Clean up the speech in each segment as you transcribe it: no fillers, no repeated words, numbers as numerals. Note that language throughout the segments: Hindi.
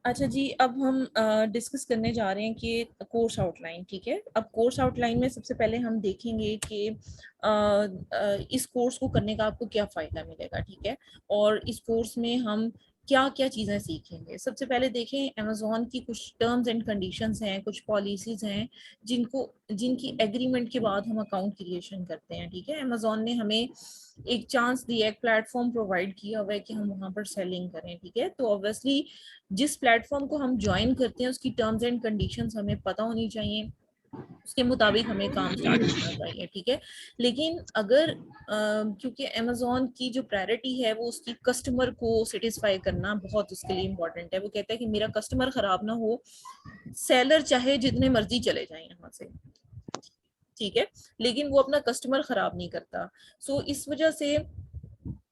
अच्छा जी, अब हम डिस्कस करने जा रहे हैं कि कोर्स आउटलाइन। ठीक है, अब कोर्स आउटलाइन में सबसे पहले हम देखेंगे कि इस कोर्स को करने का आपको क्या फ़ायदा मिलेगा। ठीक है, और इस कोर्स में हम क्या क्या चीज़ें सीखेंगे। सबसे पहले देखें, अमेज़ॉन की कुछ टर्म्स एंड कंडीशंस हैं, कुछ पॉलिसीज़ हैं जिनकी एग्रीमेंट के बाद हम अकाउंट क्रिएशन करते हैं। ठीक है, अमेज़ॉन ने हमें एक चांस दिया, एक प्लेटफॉर्म प्रोवाइड किया हुआ है कि हम वहाँ पर सेलिंग करें। ठीक है, तो ऑब्वियसली जिस प्लेटफॉर्म को हम ज्वाइन करते हैं उसकी टर्म्स एंड कंडीशंस हमें पता होनी चाहिए, उसके मुताबिक हमें काम स्टार्ट करना चाहिए। ठीक है, लेकिन अगर क्योंकि अमेज़ॉन की जो प्रायोरिटी है वो उसकी कस्टमर को सेटिस्फाई करना बहुत उसके लिए इम्पोर्टेंट है। वो कहता है कि मेरा कस्टमर खराब ना हो, सेलर चाहे जितने मर्जी चले जाएं यहाँ से, ठीक है, लेकिन वो अपना कस्टमर खराब नहीं करता। सो इस वजह से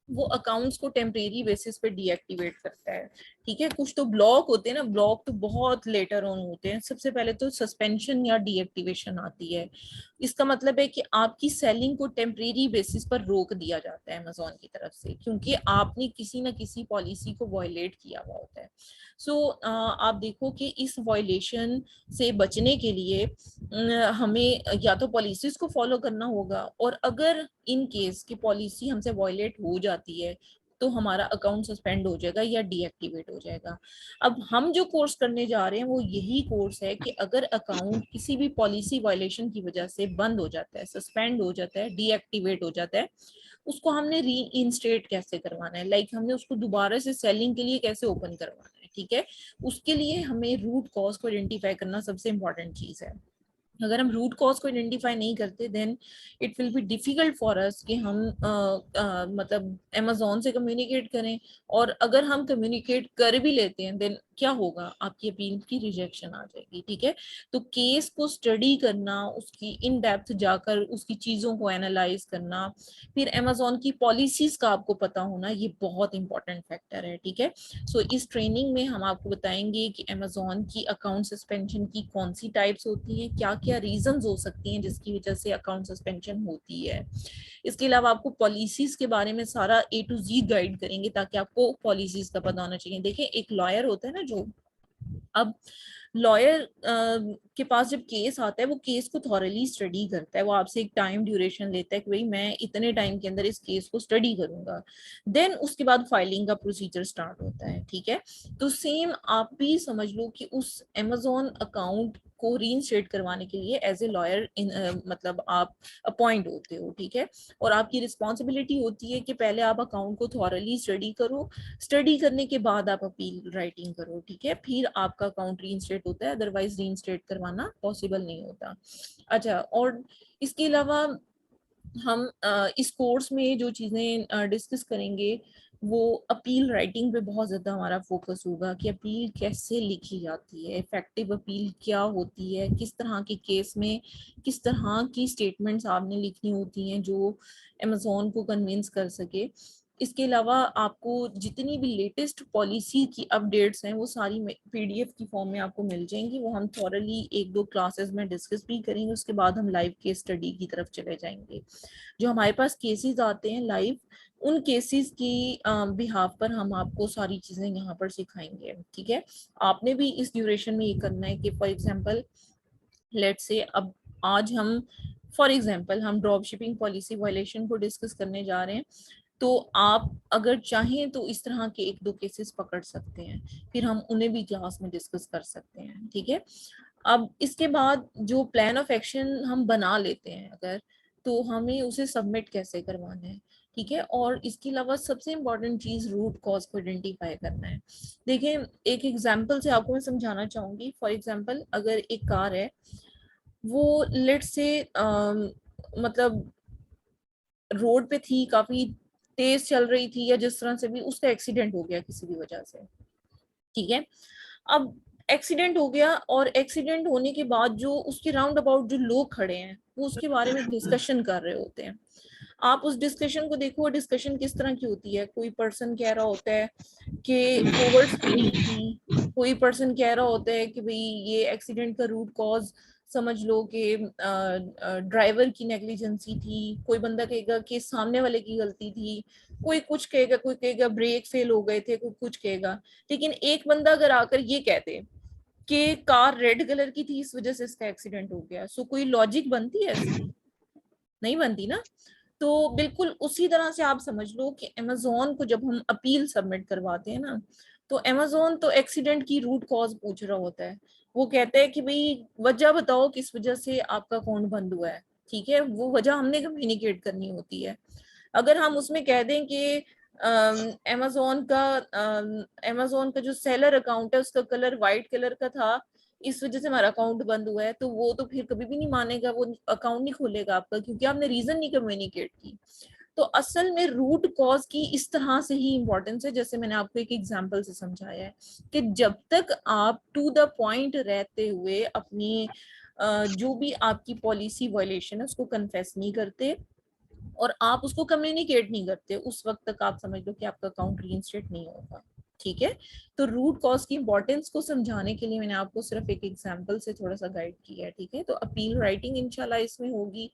वो अकाउंट्स को टेम्परेरी बेसिस पे डीएक्टिवेट करता है। ठीक है, कुछ तो ब्लॉक होते हैं ना, ब्लॉक तो बहुत लेटर ऑन होते हैं। सबसे पहले तो सस्पेंशन या डीएक्टिवेशन आती है। इसका मतलब है कि आपकी सेलिंग को टेम्परेरी बेसिस पर रोक दिया जाता है अमेज़ॉन की तरफ से, क्योंकि आपने किसी ना किसी पॉलिसी को वायलेट किया हुआ होता है। सो आप देखो कि इस वायलेशन से बचने के लिए हमें या तो पॉलिसीज को फॉलो करना होगा, और अगर इन केस की पॉलिसी हमसे वायलेट हो जाती है तो हमारा अकाउंट सस्पेंड हो जाएगा या डीएक्टिवेट हो जाएगा। अब हम जो कोर्स करने जा रहे हैं वो यही कोर्स है कि अगर अकाउंट किसी भी पॉलिसी वायलेशन की वजह से बंद हो जाता है, सस्पेंड हो जाता है, डीएक्टिवेट हो जाता है, उसको हमने री इंस्टेट कैसे करवाना है, लाइक हमने उसको दोबारा से सेलिंग के लिए कैसे ओपन करवाना है। ठीक है, उसके लिए हमें रूट कॉज को आइडेंटिफाई करना सबसे इंपॉर्टेंट चीज है। अगर हम रूट कॉज को आइडेंटिफाई नहीं करते then it will be difficult for us कि हम मतलब अमेज़ॉन से कम्युनिकेट करें। और अगर हम कम्युनिकेट कर भी लेते हैं देन क्या होगा, आपकी अपील की रिजेक्शन आ जाएगी। ठीक है, तो केस को स्टडी करना, उसकी इन डेप्थ जाकर उसकी चीज़ों को एनालाइज करना, फिर अमेज़ॉन की पॉलिसीज का आपको पता होना, ये बहुत इंपॉर्टेंट फैक्टर है। ठीक है, सो इस ट्रेनिंग में हम आपको बताएंगे कि अमेज़ॉन की अकाउंट सस्पेंशन की कौन सी टाइप्स होती हैं, क्या क्या रीजंस हो सकती हैं जिसकी वजह से अकाउंट सस्पेंशन होती है। इसके अलावा आपको पॉलिसीज के बारे में सारा ए टू जी गाइड करेंगे ताकि आपको पॉलिसीज का पता होना चाहिए। देखिए, एक लॉयर होता है ना, जो अब लॉयर के पास जब केस आता है वो केस को थॉरली स्टडी करता है, वो आपसे एक टाइम ड्यूरेशन लेता है कि भाई मैं इतने टाइम के अंदर इस केस को स्टडी करूंगा, देन उसके बाद फाइलिंग का प्रोसीजर स्टार्ट होता है। ठीक है, तो सेम आप भी समझ लो कि उस अमेज़ॉन अकाउंट को रीइंस्टेट करवाने के लिए एज ए लॉयर मतलब आप अपॉइंट होते हो। ठीक है, और आपकी रिस्पॉन्सिबिलिटी होती है कि पहले आप अकाउंट को थॉरली स्टडी करो, स्टडी करने के बाद आप अपील राइटिंग करो। ठीक है, फिर आपका अकाउंट रीइंस्टेट होता है, अदरवाइज रीइंस्टेट करवाना पॉसिबल नहीं होता। अच्छा, और इसके अलावा हम इस कोर्स में जो चीज़ें डिस्कस करेंगे वो अपील राइटिंग पे बहुत ज़्यादा हमारा फोकस होगा कि अपील कैसे लिखी जाती है, इफेक्टिव अपील क्या होती है, किस तरह के केस में किस तरह की स्टेटमेंट्स आपने लिखनी होती हैं जो अमेज़ॉन को कन्विंस कर सके। इसके अलावा आपको जितनी भी लेटेस्ट पॉलिसी की अपडेट्स हैं वो सारी पीडीएफ की फॉर्म में आपको मिल जाएंगी, वो हम थॉरली एक दो क्लासेस में डिस्कस भी करेंगे। उसके बाद हम लाइव केस स्टडी की तरफ चले जाएंगे। जो हमारे पास केसेस आते हैं लाइव, उन केसेस की बिहाफ पर हम आपको सारी चीजें यहाँ पर सिखाएंगे। ठीक है, आपने भी इस ड्यूरेशन में ये करना है कि फॉर एग्जांपल लेट्स से अब आज हम फॉर एग्जांपल हम ड्रॉप शिपिंग पॉलिसी वायलेशन को डिस्कस करने जा रहे हैं, तो आप अगर चाहें तो इस तरह के एक दो केसेस पकड़ सकते हैं, फिर हम उन्हें भी क्लास में डिस्कस कर सकते हैं। ठीक है, अब इसके बाद जो प्लान ऑफ एक्शन हम बना लेते हैं अगर, तो हमें उसे सबमिट कैसे करवाना है। ठीक है, और इसके अलावा सबसे इम्पोर्टेंट चीज रूट कॉज को आइडेंटिफाई करना है। देखें, एक एग्जांपल से आपको मैं समझाना चाहूंगी। फॉर एग्जांपल अगर एक कार है, वो लेट्स से मतलब रोड पे थी, काफी तेज चल रही थी, या जिस तरह से भी उसका एक्सीडेंट हो गया किसी भी वजह से। ठीक है, अब एक्सीडेंट हो गया, और एक्सीडेंट होने के बाद जो उसके राउंड अबाउट जो लोग खड़े हैं वो उसके बारे में डिस्कशन कर रहे होते हैं। आप उस डिस्कशन को देखो, डिस्कशन किस तरह की होती है। कोई पर्सन कह रहा होता है कि ओवर स्पीडिंग थी, कोई पर्सन कह रहा होता है कि भाई ये एक्सीडेंट का रूट कॉज समझ लो कि ड्राइवर की नेग्लिजेंसी थी, कोई बंदा कहेगा कि सामने वाले की गलती थी, कोई कुछ कहेगा, कोई कहेगा ब्रेक फेल हो गए थे, कोई कुछ कहेगा। लेकिन एक बंदा अगर आकर ये कहते कि कार रेड कलर की थी इस वजह से इसका एक्सीडेंट हो गया, सो कोई लॉजिक बनती है इसकी? नहीं बनती ना। तो बिल्कुल उसी तरह से आप समझ लो कि अमेजोन को जब हम अपील सबमिट करवाते हैं ना, तो अमेजोन तो एक्सीडेंट की रूट कॉज पूछ रहा होता है। वो कहते हैं कि भाई वजह बताओ किस वजह से आपका अकाउंट बंद हुआ है, ठीक है, वो वजह हमने कम्युनिकेट करनी होती है। अगर हम उसमें कह दें कि अमेजोन का जो सेलर अकाउंट है उसका कलर वाइट कलर का था, इस वजह से हमारा अकाउंट बंद हुआ है, तो वो तो फिर कभी भी नहीं मानेगा, वो अकाउंट नहीं खोलेगा आपका, क्योंकि आपने रीजन नहीं कम्युनिकेट की। तो असल में रूट कॉज की इस तरह से ही इंपॉर्टेंस है, जैसे मैंने आपको एक एग्जांपल से समझाया है कि जब तक आप टू द पॉइंट रहते हुए अपनी जो भी आपकी पॉलिसी वायलेशन है उसको कन्फेस नहीं करते और आप उसको कम्युनिकेट नहीं करते, उस वक्त तक आप समझ लो कि आपका अकाउंट रीइंस्टेट नहीं होगा। ठीक है। तो रूट कॉज की इंपॉर्टेंस को समझाने के लिए मैंने आपको सिर्फ एक एग्जांपल से थोड़ा सा गाइड किया है। ठीक है, तो अपील राइटिंग इंशाल्लाह इसमें होगी।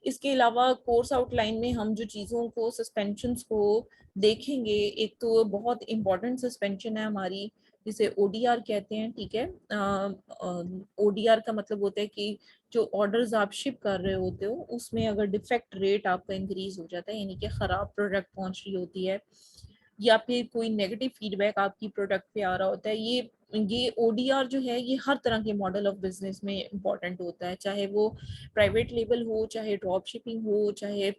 इसके अलावा कोर्स आउटलाइन में हम जो चीज़ों को सस्पेंशन को देखेंगे, एक तो बहुत इंपॉर्टेंट सस्पेंशन है हमारी जिसे ओडीआर कहते हैं। ठीक है, ओडीआर का मतलब होता है कि जो ऑर्डर्स आप शिप कर रहे होते हो उसमें अगर डिफेक्ट रेट आपका इंक्रीज हो जाता है, यानी कि खराब प्रोडक्ट पहुंच रही होती है या फिर कोई नेगेटिव फीडबैक आपकी प्रोडक्ट पे आ रहा होता है, ये ओडीआर जो है ये हर तरह के मॉडल ऑफ बिजनेस में इंपॉर्टेंट होता है, चाहे वो प्राइवेट लेबल हो, चाहे ड्रॉप शिपिंग हो, चाहे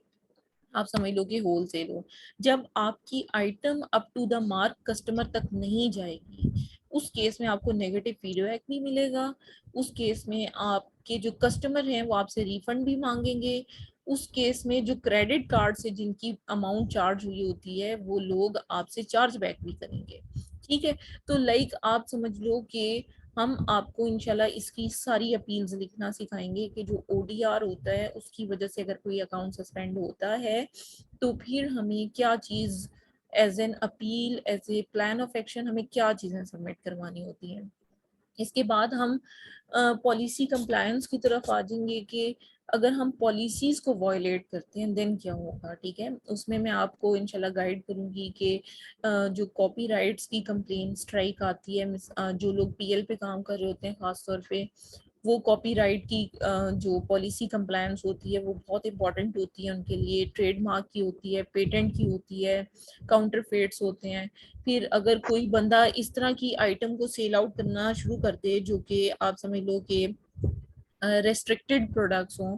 आप समझ लो कि होलसेल हो। जब आपकी item up to the mark customer तक नहीं जाएगी, उस केस में आपको नेगेटिव फीडबैक भी मिलेगा, उस केस में आपके जो कस्टमर हैं वो आपसे रिफंड भी मांगेंगे, उस केस में जो क्रेडिट कार्ड से जिनकी अमाउंट चार्ज हुई होती है वो लोग आपसे चार्ज बैक भी करेंगे। ठीक है, तो लाइक आप समझ लो कि हम आपको इंशाल्लाह इसकी सारी अपील्स लिखना सिखाएंगे कि जो ओडीआर होता है उसकी वजह से अगर कोई अकाउंट सस्पेंड होता है तो फिर हमें क्या चीज as an appeal, as a plan of action, हमें क्या चीजें सबमिट करवानी होती हैं। इसके बाद हम पॉलिसी कंप्लायंस की तरफ आ जाएंगे कि अगर हम पॉलिसीज को वायलेट करते हैं देन क्या होगा। ठीक है, उसमें मैं आपको इंशाल्लाह गाइड करूंगी कि जो कॉपीराइट्स की कंप्लेन स्ट्राइक आती है, जो लोग पीएल पे काम कर रहे होते हैं खास तौर पे, वो कॉपीराइट की जो पॉलिसी कंप्लायंस होती है वो बहुत इंपॉर्टेंट होती है उनके लिए, ट्रेडमार्क की होती है, पेटेंट की होती है, काउंटरफेट्स होते हैं। फिर अगर कोई बंदा इस तरह की आइटम को सेल आउट करना शुरू कर दे जो कि आप समझ लो कि रेस्ट्रिक्टेड प्रोडक्ट्स हों,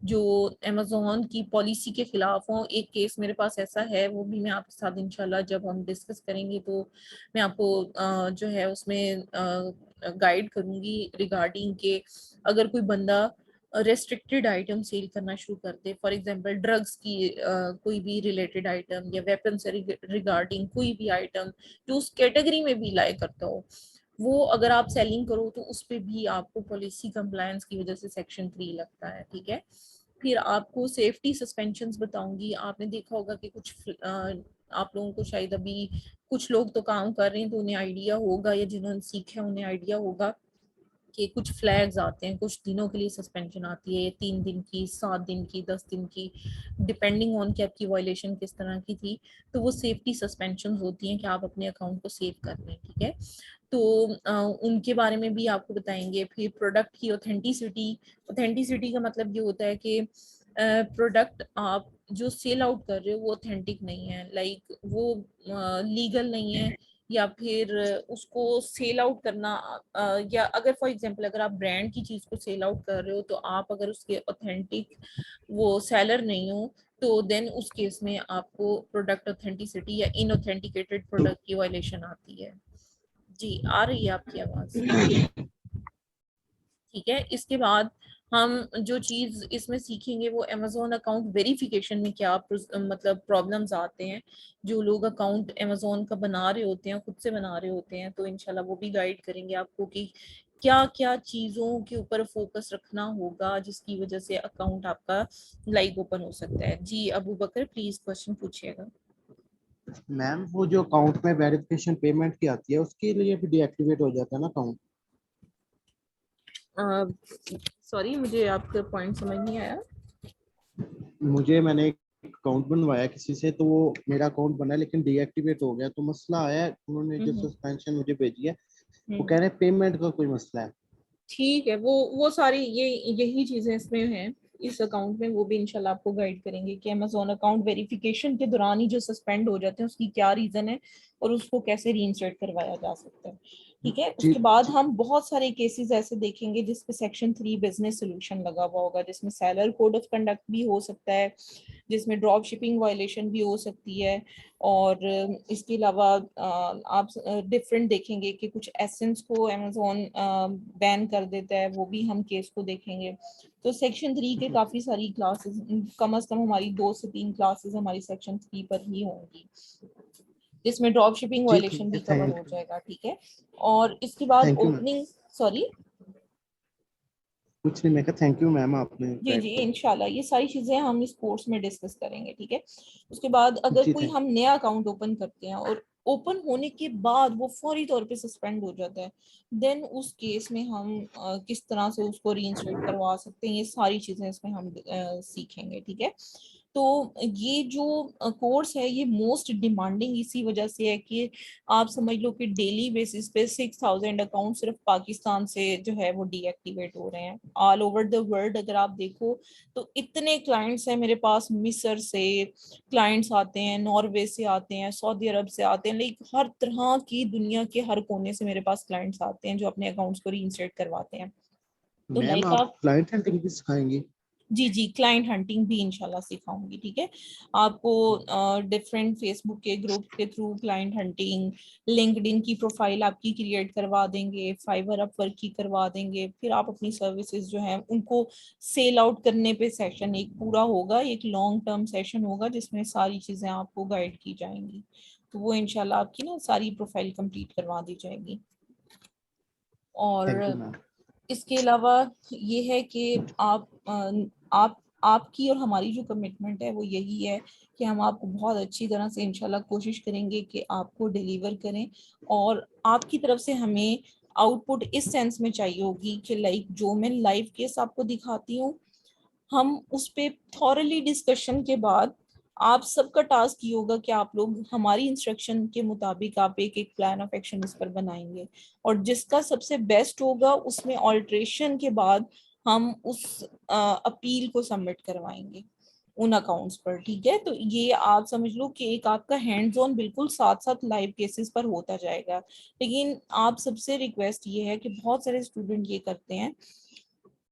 जो अमेजोन की पॉलिसी के खिलाफ हों, एक केस मेरे पास ऐसा है, वो भी मैं आपके साथ इंशाल्लाह जब हम डिस्कस करेंगे तो मैं आपको जो है उसमें गाइड करूंगी रिगार्डिंग के अगर कोई बंदा रेस्ट्रिक्टेड आइटम सेल करना शुरू कर दे, फॉर एग्जांपल ड्रग्स की कोई भी रिलेटेड आइटम या वेपन से रिगार्डिंग कोई भी आइटम जो उस कैटेगरी में भी लाई करता हो, वो अगर आप सेलिंग करो तो उस पे भी आपको पॉलिसी कंप्लायंस की वजह से सेक्शन 3 लगता है। ठीक है, फिर आपको सेफ्टी सस्पेंशंस बताऊंगी। आपने देखा होगा कि कुछ आप लोगों को शायद अभी कुछ लोग तो काम कर रहे हैं तो उन्हें आइडिया होगा, या जिन्होंने सीखा है उन्हें आइडिया होगा कि कुछ फ्लैग्स आते हैं, कुछ दिनों के लिए सस्पेंशन आती है, 3 दिन की, 7 दिन की, 10 दिन की, डिपेंडिंग ऑन कि आपकी वायलेशन किस तरह की थी। तो वो सेफ्टी सस्पेंशन होती हैं कि आप अपने अकाउंट को सेव कर लें। ठीक है, तो उनके बारे में भी आपको बताएंगे। फिर प्रोडक्ट की ऑथेंटिसिटी, ऑथेंटिसिटी का मतलब ये होता है कि प्रोडक्ट आप जो सेल आउट कर रहे हो वो ऑथेंटिक नहीं है, लाइक वो लीगल नहीं है, या फिर उसको सेल आउट करना या अगर फॉर एग्जांपल अगर आप ब्रांड की चीज को सेल आउट कर रहे हो तो आप अगर उसके ऑथेंटिक वो सेलर नहीं हो तो देन उस केस में आपको प्रोडक्ट ऑथेंटिसिटी या इनऑथेंटिकेटेड प्रोडक्ट की वायलेशन आती है। जी, आ रही है आपकी आवाज? ठीक है, इसके बाद हम जो चीज इसमें सीखेंगे वो अमेजोन अकाउंट वेरिफिकेशन में क्या मतलब प्रॉब्लम्स आते हैं, जो लोग अकाउंट अमेजोन का बना रहे होते हैं, खुद से बना रहे होते हैं, तो इंशाल्लाह वो भी गाइड करेंगे आपको कि क्या क्या चीजों के ऊपर फोकस रखना होगा जिसकी वजह से अकाउंट आपका लाइव ओपन हो सकता है। जी अबू बकर प्लीज क्वेश्चन पूछिएगा। मैम वो जो अकाउंट में वेरिफिकेशन पेमेंट की आती है उसके लिए भी डीएक्टिवेट हो जाता है ना अकाउंट? सॉरी, मुझे आपका पॉइंट समझ नहीं आया। मैंने एक अकाउंट बनवाया किसी से, तो वो मेरा अकाउंट बना लेकिन डीएक्टिवेट हो गया, तो मसला आया है, उन्होंने जो हम्म सस्पेंशन मुझे भेजी है वो हम्म। कह रहे हैं पेमेंट का कोई मसला है। ठीक है, वो सारी यही चीजें इसमें हैं, इस अकाउंट में वो भी इंशाल्लाह आपको गाइड करेंगे कि अमेजोन अकाउंट वेरिफिकेशन के दौरान ही जो सस्पेंड हो जाते हैं उसकी क्या रीजन है और उसको कैसे रीइंस्टेट करवाया जा सकता है। ठीक है, जी उसके बाद जी हम बहुत सारे केसेस ऐसे देखेंगे जिसपे सेक्शन 3 बिजनेस सोल्यूशन लगा हुआ होगा, जिसमें सेलर कोड ऑफ कंडक्ट भी हो सकता है, जिसमें ड्रॉप शिपिंग वायलेशन भी हो सकती है। और इसके अलावा आप डिफरेंट देखेंगे कि कुछ एसेंस को अमेजोन बैन कर देता है, वो भी हम केस को देखेंगे। तो सेक्शन 3 के काफी सारी क्लासेस, कम से कम हमारी 2 से 3 क्लासेस हमारी सेक्शन 3 पर ही होंगी, जिसमें ड्रॉप शिपिंग जी, वायलेशन ठीक भी है, कवर हो थैंक यू। जाएगा। ठीक है, और इसके बाद thank you ma'am. Opening, sorry, कुछ नहीं, मैं कहा थैंक यू मैम, आपने जी जी, गाइड किया। इंशाल्लाह ये सारी चीजें हम इस कोर्स में डिस्कस करेंगे। ठीक है, उसके बाद अगर जी कोई थैंक हम नया अकाउंट ओपन करते हैं और ओपन होने के बाद वो फौरी तौर पे सस्पेंड हो जाता है, देन उस केस में हम किस तरह से उसको रीइंस्टेट करवा सकते हैं, ये सारी चीजें इसमें हम सीखेंगे। ठीक है, तो ये जो कोर्स है ये मोस्ट डिमांडिंग इसी वजह से है कि आप समझ लो कि डेली बेसिस पे 6,000 अकाउंट सिर्फ पाकिस्तान से जो है वो डीएक्टिवेट हो रहे हैं। ऑल ओवर द वर्ल्ड अगर आप देखो तो इतने क्लाइंट्स हैं मेरे पास, मिस्र से क्लाइंट्स आते हैं, नॉर्वे से आते हैं, सऊदी अरब से आते हैं, लाइक हर तरह की दुनिया के हर कोने से मेरे पास क्लाइंट्स आते हैं जो अपने अकाउंट्स को रीइंस्टेट करवाते हैं। तो मैम, लाइक आप आप, क्लाइंट हैंडलिंग भी सिखाएंगी? जी जी, क्लाइंट हंटिंग भी इंशाल्लाह सिखाऊंगी। ठीक है, आपको डिफरेंट फेसबुक के ग्रुप के थ्रू क्लाइंट हंटिंग, लिंक्डइन की प्रोफाइल आपकी क्रिएट करवा देंगे, फाइवर अपवर्क की करवा देंगे, फिर आप अपनी सर्विसेज जो है उनको सेल आउट करने पे सेशन एक पूरा होगा, एक लॉन्ग टर्म सेशन होगा जिसमें सारी चीजें आपको गाइड की जाएंगी। तो वो इंशाल्लाह आपकी ना सारी प्रोफाइल कंप्लीट करवा दी जाएगी। थैंक यू और मैम। इसके अलावा ये है कि आप आपकी और हमारी जो कमिटमेंट है वो यही है कि हम आपको बहुत अच्छी तरह से इंशाल्लाह कोशिश करेंगे कि आपको डिलीवर करें, और आपकी तरफ से हमें आउटपुट इस सेंस में चाहिए होगी कि लाइक जो मैं लाइव केस आपको दिखाती हूँ, हम उस पे थॉरली डिस्कशन के बाद आप सबका टास्क ये होगा कि आप लोग हमारी इंस्ट्रक्शन के मुताबिक आप एक एक प्लान ऑफ एक्शन इस पर बनाएंगे, और जिसका सबसे बेस्ट होगा उसमें ऑल्ट्रेशन के बाद हम उस अपील को सबमिट करवाएंगे उन अकाउंट्स पर। ठीक है, तो ये आप समझ लो कि एक आपका हैंड्स ऑन बिल्कुल साथ साथ लाइव केसेस पर होता जाएगा। लेकिन आप सबसे रिक्वेस्ट ये है कि बहुत सारे स्टूडेंट ये करते हैं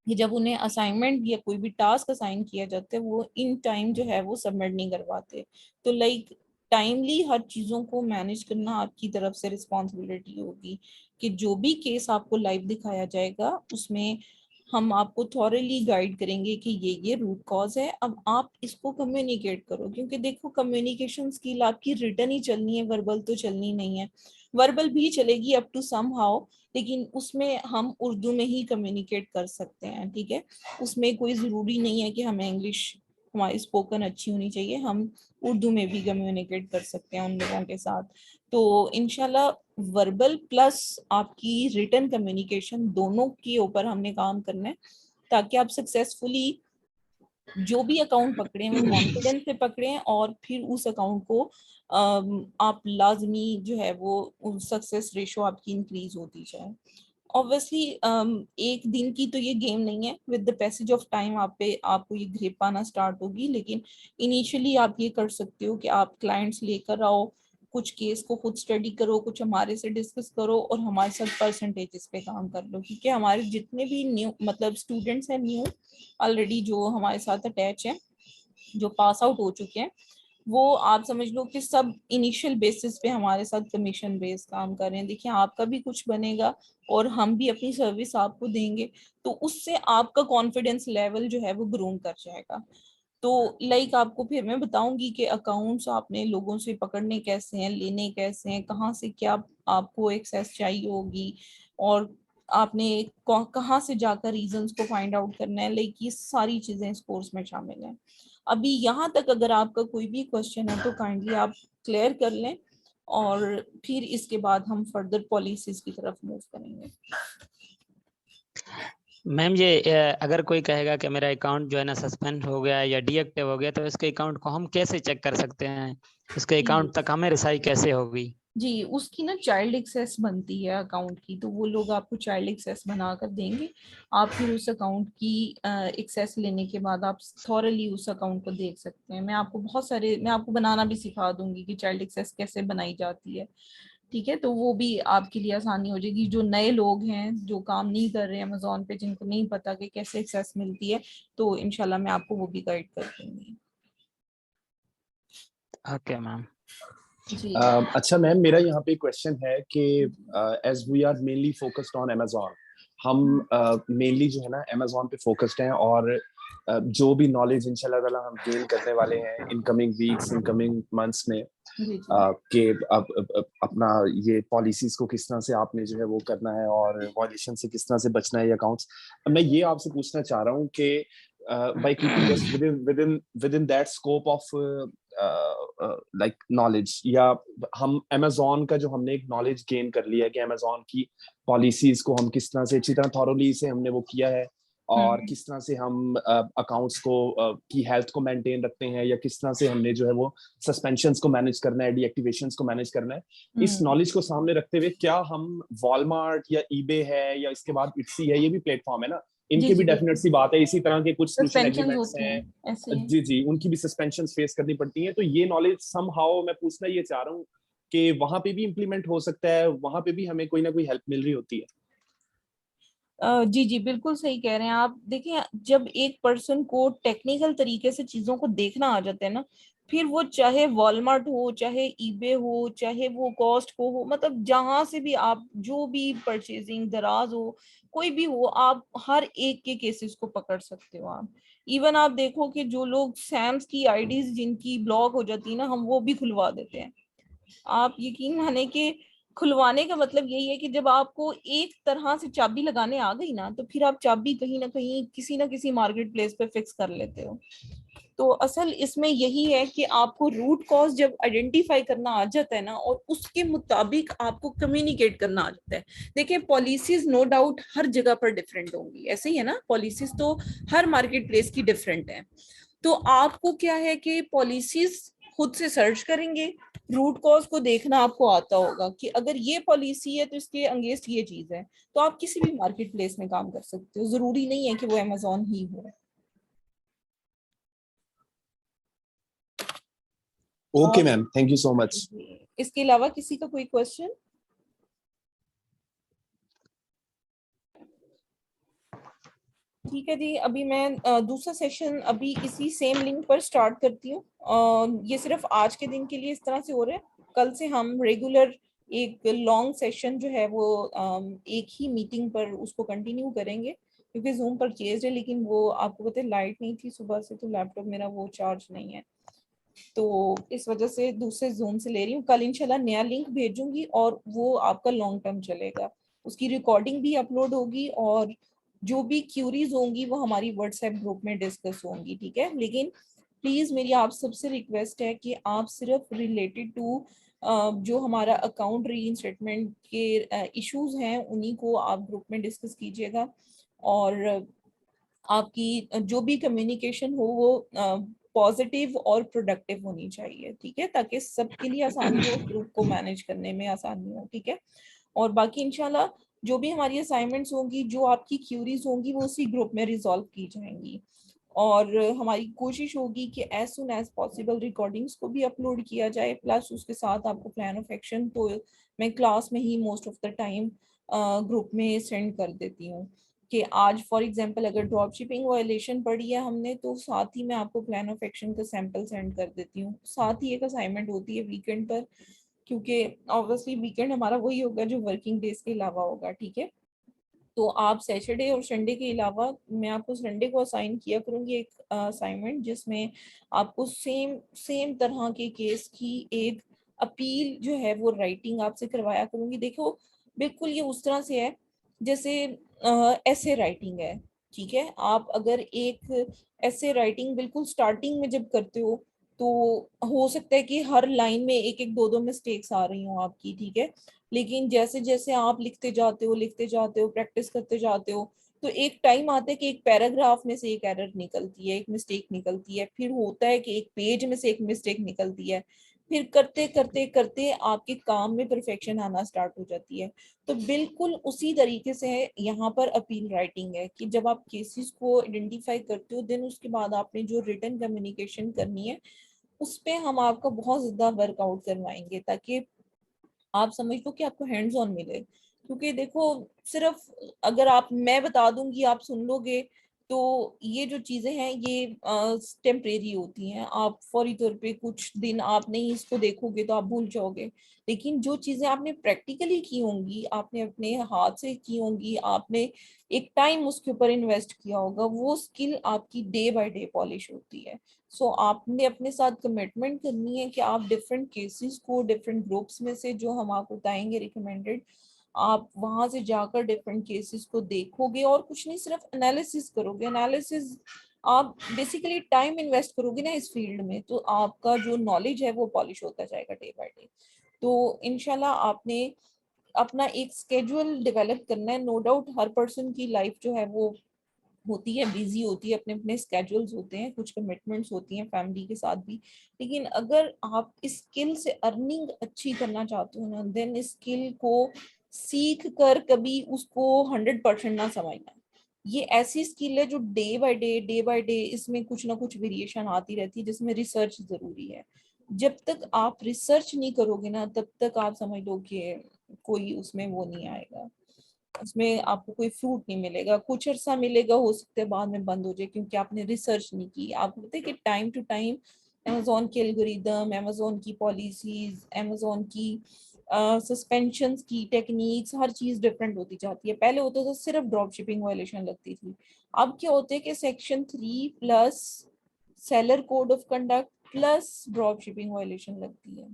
कि जब उन्हें असाइनमेंट या कोई भी टास्क असाइन किया जाता है वो इन टाइम जो है वो सबमिट नहीं करवाते। तो लाइक टाइमली हर चीजों को मैनेज करना आपकी तरफ से रिस्पॉन्सिबिलिटी होगी कि जो भी केस आपको लाइव दिखाया जाएगा उसमें हम आपको थॉरली गाइड करेंगे कि ये रूट कॉज है, अब आप इसको कम्युनिकेट करो, क्योंकि देखो कम्युनिकेशन स्किल आपकी रिटर्न ही चलनी है, वर्बल तो चलनी नहीं है। वर्बल भी चलेगी अप टू सम हाउ, लेकिन उसमें हम उर्दू में ही कम्युनिकेट कर सकते हैं। ठीक है, उसमें कोई ज़रूरी नहीं है कि हमें इंग्लिश, हमारी स्पोकन अच्छी होनी चाहिए, हम उर्दू में भी कम्युनिकेट कर सकते हैं उन लोगों के साथ। तो इंशाल्लाह वर्बल प्लस आपकी रिटन कम्युनिकेशन दोनों के ऊपर हमने काम करना है, ताकि आप सक्सेसफुली जो भी अकाउंट पकड़े वो कॉन्फिडेंस से पकड़े, और फिर उस अकाउंट को आप लाजमी जो है वो सक्सेस रेशो आपकी इंक्रीज होती जाए। ऑब्वियसली एक दिन की तो ये गेम नहीं है, with the passage of time आप पे आपको ये ग्रिप आना स्टार्ट होगी, लेकिन इनिशियली आप ये कर सकते हो कि आप क्लाइंट्स लेकर आओ, कुछ केस को खुद स्टडी करो, कुछ हमारे से डिस्कस करो, और हमारे साथ परसेंटेजेस पे काम कर लो, क्योंकि हमारे जितने भी न्यू मतलब स्टूडेंट्स हैं न्यू ऑलरेडी जो हमारे साथ अटैच हैं, जो पास आउट हो चुके हैं, वो आप समझ लो कि सब इनिशियल बेसिस पे हमारे साथ कमीशन बेस्ड काम कर रहे हैं। देखिए आपका भी कुछ बनेगा और हम भी अपनी सर्विस आपको देंगे, तो उससे आपका कॉन्फिडेंस लेवल जो है वो ग्रूम कर जाएगा। तो लाइक आपको फिर मैं बताऊंगी कि अकाउंट्स आपने लोगों से पकड़ने कैसे हैं, लेने कैसे हैं, कहाँ से क्या आपको एक्सेस चाहिए होगी, और आपने कहाँ से जाकर रीजंस को फाइंड आउट करना है, लाइक ये सारी चीजें इस कोर्स में शामिल हैं। अभी यहाँ तक अगर आपका कोई भी क्वेश्चन है तो काइंडली आप क्लियर कर लें, और फिर इसके बाद हम फर्दर पॉलिसीज की तरफ मूव करेंगे। मैम ये अगर कोई कहेगा कि मेरा अकाउंट जो है ना सस्पेंड हो गया या डीएक्टिव हो गया, तो इसके अकाउंट को हम कैसे चेक कर सकते हैं? इसके जी अकाउंट तक हमें रिसाई कैसे होगी? जी, उसकी ना चाइल्ड एक्सेस बनती है अकाउंट की, तो वो लोग आपको चाइल्ड एक्सेस बनाकर देंगे। आप फिर उस अकाउंट की एक्सेस लेने के बाद आप थॉरली उस अकाउंट को देख सकते हैं। मैं आपको बनाना भी सिखा दूंगी कि चाइल्ड एक्सेस कैसे बनाई जाती है। ठीक है, तो वो भी आपके लिए आसानी हो जाएगी। जो नए लोग हैं जो काम नहीं कर रहे हैं अमेजोन पे, जिनको नहीं पता कि कैसे एक्सेस मिलती है, तो इनशाला मैं आपको वो भी गाइड कर दूंगी। Okay ma'am. जी अच्छा मैम, मेरा यहाँ पे क्वेश्चन है कि as we are mainly focused on Amazon, हम मेनली जो है ना अमेजोन पे फोकस्ड हैं, और जो भी नॉलेज इंशाल्लाह ताला हम गेन करने वाले हैं इनकमिंग वीक्स, इनकमिंग मंथ्स में, जी जी कि अब अपना ये पॉलिसीज को किस तरह से आपने जो है वो करना है और वॉयलेशन से किस तरह से बचना है अकाउंट्स। मैं ये आपसे पूछना चाह रहा हूँ कि by keeping us within that scope of like knowledge, या हम Amazon का जो हमने एक नॉलेज गेन कर लिया है कि Amazon की पॉलिसीज को हम किस तरह से अच्छी तरह थॉरोली से हमने वो किया है, और किस तरह से हम अकाउंट्स को की हेल्थ को मेंटेन रखते हैं, या किस तरह से हमने जो है वो सस्पेंशंस को मैनेज करना है, डीएक्टिवेशंस को मैनेज करना है, इस नॉलेज को सामने रखते हुए क्या हम वॉलमार्ट या ईबे है या इसके बाद इट्सी है, ये भी प्लेटफॉर्म है ना, जी इनके जी भी डेफिनेट सी बात है इसी तरह के कुछ सोशल सस्पेंशन एग्रीमेंट्स होती हैं, हैं ऐसे ही। जी जी, उनकी भी सस्पेंशन फेस करनी पड़ती है। तो ये नॉलेज समहाउ मैं पूछना ये चाह रहा हूँ कि वहां पे भी इम्प्लीमेंट हो सकता है, वहां पे भी हमें कोई ना कोई हेल्प मिल रही होती है? जी जी, बिल्कुल सही कह रहे हैं आप। देखिए, जब एक पर्सन को टेक्निकल तरीके से चीजों को देखना आ जाता है ना, फिर वो चाहे वॉलमार्ट हो, चाहे ईबे हो, चाहे वो कॉस्ट हो, मतलब जहां से भी आप जो भी परचेजिंग दराज हो, कोई भी हो, आप हर एक के केसेस को पकड़ सकते हो आप। इवन आप देखो कि जो लोग सैम्स की आईडीज जिनकी ब्लॉक हो जाती है ना, हम वो भी खुलवा देते हैं। आप यकीन माने कि खुलवाने का मतलब यही है कि जब आपको एक तरह से चाबी लगाने आ गई ना, तो फिर आप चाबी कहीं ना किसी मार्केट प्लेस पे फिक्स कर लेते हो। तो असल इसमें यही है कि आपको रूट कॉज जब आइडेंटिफाई करना आ जाता है ना, और उसके मुताबिक आपको कम्युनिकेट करना आ जाता है। देखिए, पॉलिसीज नो डाउट हर जगह पर डिफरेंट होंगी, ऐसे ही है ना, पॉलिसीज तो हर मार्केट प्लेस की डिफरेंट है। तो आपको क्या है कि पॉलिसीज खुद से सर्च करेंगे, रूट कॉज को देखना आपको आता होगा कि अगर ये पॉलिसी है तो इसके अगेंस्ट ये चीज है, तो आप किसी भी मार्केट प्लेस में काम कर सकते हो, जरूरी नहीं है कि वो अमेजोन ही हो। ओके और ma'am, thank you so much. इसके अलावा किसी का कोई क्वेश्चन? ठीक है जी, अभी मैं दूसरा सेशन अभी इसी सेम लिंक पर स्टार्ट करती हूँ। ये सिर्फ आज के दिन के लिए इस तरह से हो रहा है। कल से हम रेगुलर एक लॉन्ग सेशन जो है वो एक ही मीटिंग पर उसको कंटिन्यू करेंगे, क्योंकि जूम परचेज है, लेकिन वो आपको पता है लाइट नहीं थी सुबह से, तो लैपटॉप मेरा वो चार्ज नहीं है, तो इस वजह से दूसरे जूम से ले रही हूँ। कल इंशाल्लाह नया लिंक भेजूंगी और वो आपका लॉन्ग टर्म चलेगा। उसकी रिकॉर्डिंग भी अपलोड होगी, और जो भी क्यूरीज होंगी वो हमारी व्हाट्सएप ग्रुप में डिस्कस होंगी। ठीक है, लेकिन प्लीज मेरी आप सबसे रिक्वेस्ट है कि आप सिर्फ रिलेटेड टू जो हमारा अकाउंट री-इंस्टेटमेंट के इश्यूज हैं उन्हीं को आप ग्रुप में डिस्कस कीजिएगा, और आपकी जो भी कम्युनिकेशन हो वो पॉजिटिव और प्रोडक्टिव होनी चाहिए। ठीक है, ताकि सबके लिए आसानी हो, ग्रुप को मैनेज करने में आसानी हो। ठीक है, और बाकी इंशाल्लाह जो भी हमारी असाइनमेंट्स होंगी, जो आपकी क्यूरीज होंगी, वो उसी ग्रुप में रिजॉल्व की जाएंगी। और हमारी कोशिश होगी कि as soon as possible recordings को भी अपलोड किया जाए, प्लस उसके साथ आपको प्लान ऑफ एक्शन तो मैं क्लास में ही most of the time group में सेंड कर देती हूँ कि आज फॉर एग्जांपल अगर ड्रॉप शिपिंग वायलेशन पड़ी है हमने, तो साथ ही मैं आपको प्लान ऑफ एक्शन का सैंपल सेंड कर देती हूँ। साथ ही एक असाइनमेंट होती है वीकेंड पर, क्योंकि ऑब्वियसली वीकेंड हमारा वही होगा जो वर्किंग डेज के अलावा होगा। ठीक है, तो आप सैटरडे और संडे के अलावा मैं आपको संडे को असाइन किया करूंगी एक असाइनमेंट, जिसमें आपको सेम सेम तरह के केस की एक अपील जो है वो राइटिंग आपसे करवाया करूंगी। देखो, बिल्कुल ये उस तरह से है जैसे ऐसे राइटिंग है। ठीक है, आप अगर एक ऐसे राइटिंग बिल्कुल स्टार्टिंग में जब करते हो, तो हो सकता है कि हर लाइन में एक एक दो दो मिस्टेक्स आ रही हो आपकी। ठीक है, लेकिन जैसे जैसे आप लिखते जाते हो प्रैक्टिस करते जाते हो, तो एक टाइम आता है कि एक पैराग्राफ में से एक एरर निकलती है, एक मिस्टेक निकलती है, फिर होता है कि एक पेज में से एक मिस्टेक निकलती है, फिर करते करते करते आपके काम में परफेक्शन आना स्टार्ट हो जाती है। तो बिल्कुल उसी तरीके से यहाँ पर अपील राइटिंग है कि जब आप केसेस को आइडेंटिफाई करते हो, देन उसके बाद आपने जो रिटन कम्युनिकेशन करनी है उस पे हम आपको बहुत ज्यादा वर्कआउट करवाएंगे, ताकि आप समझ लो कि आपको हैंड्स ऑन मिले। क्योंकि देखो, सिर्फ अगर आप मैं बता दूंगी आप सुन लोगे तो ये जो चीजें हैं ये टेम्परेरी होती हैं। आप फौरी तौर पे कुछ दिन आप नहीं इसको देखोगे तो आप भूल जाओगे, लेकिन जो चीजें आपने प्रैक्टिकली की होंगी, आपने अपने हाथ से की होंगी, आपने एक टाइम उसके ऊपर इन्वेस्ट किया होगा, वो स्किल आपकी डे बाय डे पॉलिश होती है। सो आपने अपने साथ कमिटमेंट करनी है कि आप डिफरेंट केसेस को डिफरेंट ग्रुप्स में से जो हम आपको बताएंगे रिकमेंडेड, आप वहां से जाकर डिफरेंट केसेस को देखोगे और कुछ नहीं सिर्फ एनालिसिस करोगे। एनालिसिस आप बेसिकली टाइम इन्वेस्ट करोगे ना इस फील्ड में, तो आपका जो नॉलेज है वो पॉलिश होता जाएगा डे बाय डे। तो इनशाला आपने अपना एक स्केड्यूल डेवलप करना है। नो डाउट हर पर्सन की लाइफ जो है वो होती है, बिजी होती है, अपने अपने स्केड्यूल्स होते हैं, कुछ कमिटमेंट्स होती हैं फैमिली के साथ भी। लेकिन अगर आप इस स्किल से अर्निंग अच्छी करना चाहते हो ना, देन इस स्किल को सीख कर कभी उसको 100% ना समझना। ये ऐसी स्किल है जो डे बाय डे इसमें कुछ ना कुछ वेरिएशन आती रहती है, जिसमें रिसर्च जरूरी है। जब तक आप रिसर्च नहीं करोगे ना, तब तक आप समझ लो कि कोई उसमें वो नहीं आएगा, उसमें आपको कोई फ्रूट नहीं मिलेगा। कुछ अर्सा मिलेगा, हो सकता है बाद में बंद हो जाए, क्योंकि आपने रिसर्च नहीं की। आपको पता है कि टाइम टू टाइम अमेजोन के एल्गोरिदम, अमेजोन की पॉलिसीज, अमेजोन की सस्पेंशंस की टेक्निक्स, हर चीज डिफरेंट होती जाती है। पहले होता था सिर्फ ड्रॉप शिपिंग वायलेशन लगती थी, अब क्या होता है कि section 3 plus seller code of conduct plus drop shipping violation लगती है।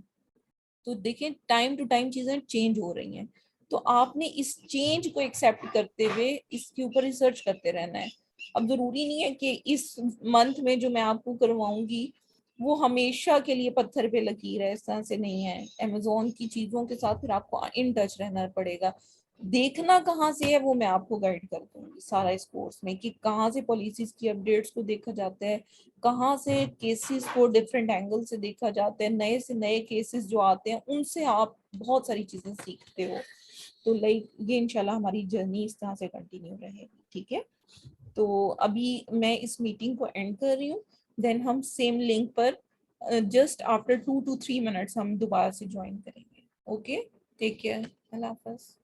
तो देखिए टाइम टू टाइम चीजें चेंज हो रही हैं, तो आपने इस चेंज को एक्सेप्ट करते हुए इसके ऊपर रिसर्च करते रहना है। अब जरूरी नहीं है कि इस मंथ में जो मैं आपको करवाऊंगी वो हमेशा के लिए पत्थर पे लकीर है, इस तरह से नहीं है। अमेजोन की चीजों के साथ फिर आपको इन टच रहना पड़ेगा। देखना कहाँ से है वो मैं आपको गाइड कर दूंगी सारा इस कोर्स में, कि कहाँ से पॉलिसीज की अपडेट्स को देखा जाता है, कहाँ से केसेस को डिफरेंट एंगल से देखा जाता है, नए से नए केसेस जो आते हैं उनसे आप बहुत सारी चीजें सीखते हो। तो लाइक ये इंशाल्लाह हमारी जर्नी इस तरह से कंटिन्यू रहेगी, ठीक है। तो अभी मैं इस मीटिंग को एंड कर रही हूँ, देन हम सेम लिंक पर जस्ट आफ्टर 2 to 3 मिनट्स हम दोबारा से ज्वाइन करेंगे। ओके, टेक केयर, अल्लाह हाफिज।